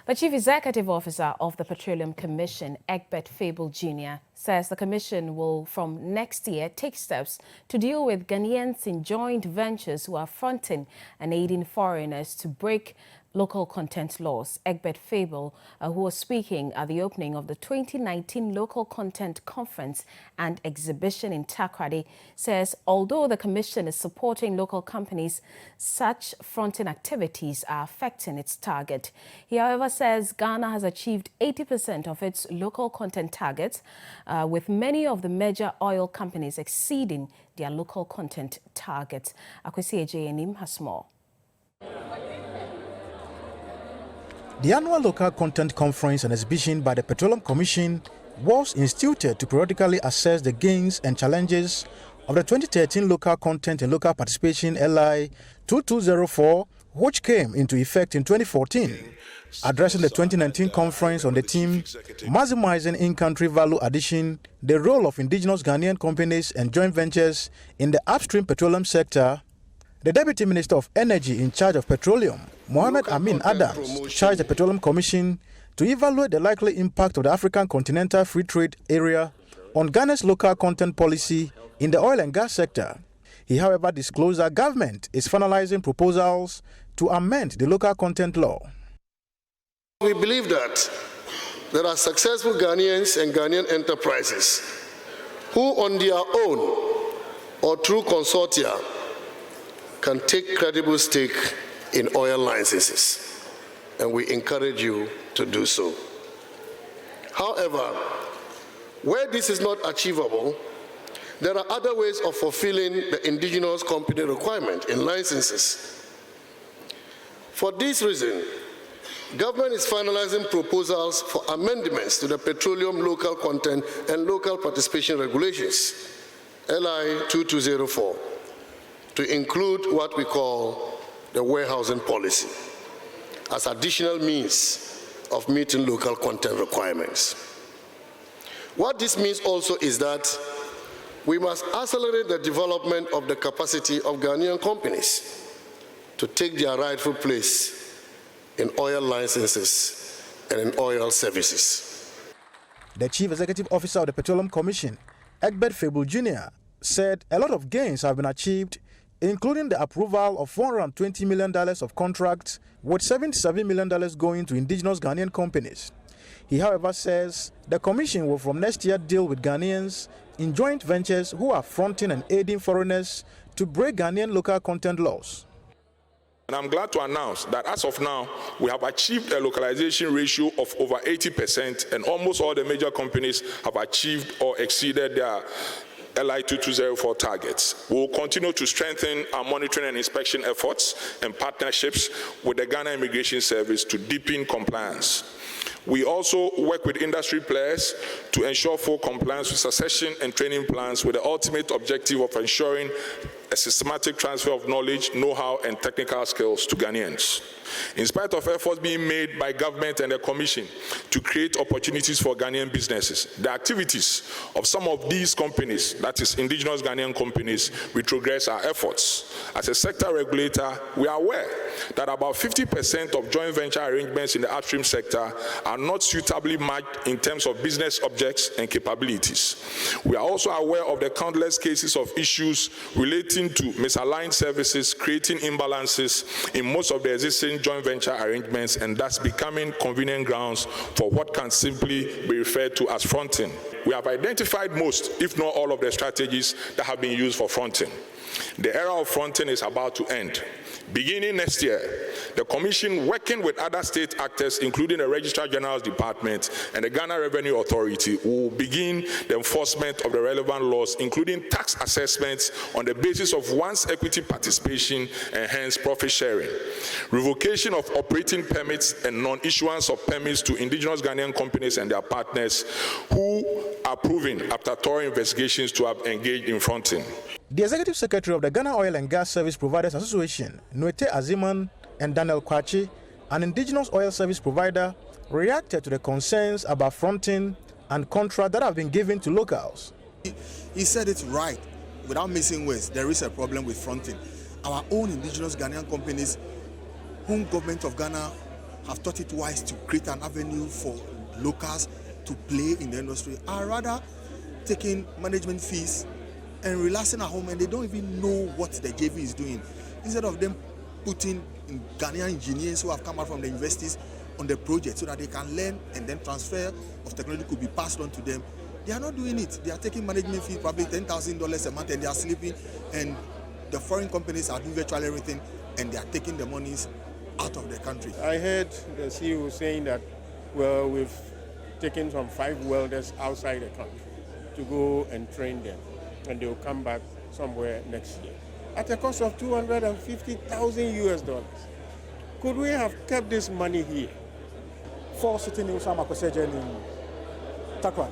The Chief Executive Officer of the Petroleum Commission, Egbert Fable Jr., says the Commission will, from next year, take steps to deal with Ghanaians in joint ventures who are fronting and aiding foreigners to break local content laws. Egbert Fable, who was speaking at the opening of the 2019 Local Content Conference and Exhibition in Takoradi, says although the Commission is supporting local companies, such fronting activities are affecting its target. He, however, says Ghana has achieved 80% of its local content targets, with many of the major oil companies exceeding their local content targets. Akwasi Agyei Annim has more. The annual Local Content Conference and Exhibition by the Petroleum Commission was instituted to periodically assess the gains and challenges of the 2013 Local Content and Local Participation LI 2204, which came into effect in 2014. Addressing the 2019 conference on the theme, Maximizing In-Country Value Addition, the role of indigenous Ghanaian companies and joint ventures in the upstream petroleum sector, the Deputy Minister of Energy in charge of petroleum, Mohammed Amin Adams, charged the Petroleum Commission to evaluate the likely impact of the African Continental Free Trade Area on Ghana's local content policy in the oil and gas sector. He, however, disclosed that government is finalizing proposals to amend the local content law. We believe that there are successful Ghanaians and Ghanaian enterprises who on their own or through consortia can take credible stake in oil licenses, and we encourage you to do so. However, where this is not achievable, there are other ways of fulfilling the indigenous company requirement in licenses. For this reason, government is finalizing proposals for amendments to the Petroleum Local Content and Local Participation Regulations, LI 2204, to include what we call the warehousing policy as additional means of meeting local content requirements. What this means also is that we must accelerate the development of the capacity of Ghanaian companies to take their rightful place in oil licenses and in oil services. The Chief Executive Officer of the Petroleum Commission, Egbert Fable Jr., said a lot of gains have been achieved, including the approval of $420 million of contracts, with $77 million going to indigenous Ghanaian companies. He, however, says the Commission will from next year deal with Ghanaians in joint ventures who are fronting and aiding foreigners to break Ghanaian local content laws. And I'm glad to announce that as of now, we have achieved a localization ratio of over 80%, and almost all the major companies have achieved or exceeded their LI 2204 targets. We will continue to strengthen our monitoring and inspection efforts and partnerships with the Ghana Immigration Service to deepen compliance. We also work with industry players to ensure full compliance with succession and training plans, with the ultimate objective of ensuring a systematic transfer of knowledge, know-how, and technical skills to Ghanaians. In spite of efforts being made by government and the Commission to create opportunities for Ghanaian businesses, the activities of some of these companies, that is indigenous Ghanaian companies, retrogress our efforts. As a sector regulator, we are aware that about 50% of joint venture arrangements in the upstream sector are not suitably matched in terms of business objects and capabilities. We are also aware of the countless cases of issues relating to misaligned services, creating imbalances in most of the existing joint venture arrangements, and thus becoming convenient grounds for what can simply be referred to as fronting. We have identified most, if not all, of the strategies that have been used for fronting. The era of fronting is about to end. Beginning next year, the Commission, working with other state actors, including the Registrar General's Department and the Ghana Revenue Authority, will begin the enforcement of the relevant laws, including tax assessments on the basis of one's equity participation and hence profit sharing, revocation of operating permits and non-issuance of permits to indigenous Ghanaian companies and their partners who are proven, after thorough investigations, to have engaged in fronting. The Executive Secretary of the Ghana Oil and Gas Service Providers Association, Nwete Aziman, and Daniel Kwachi, an indigenous oil service provider, reacted to the concerns about fronting and contracts that have been given to locals. He said it right, without missing words. There is a problem with fronting. Our own indigenous Ghanaian companies, whom government of Ghana have thought it wise to create an avenue for locals to play in the industry are rather taking management fees and relaxing at home, and they don't even know what the JV is doing. Instead of them putting in Ghanaian engineers who have come out from the universities on the project so that they can learn and then transfer of technology could be passed on to them, they are not doing it. They are taking management fees, probably $10,000 a month, and they are sleeping, and the foreign companies are doing virtually everything, and they are taking the monies out of the country. I heard the CEO saying that, well, we've taken some 5 welders outside the country to go and train them, and they will come back somewhere next year at a cost of $250,000 US. Could we have kept this money here? For sitting in Usama Kosejen in Takrady.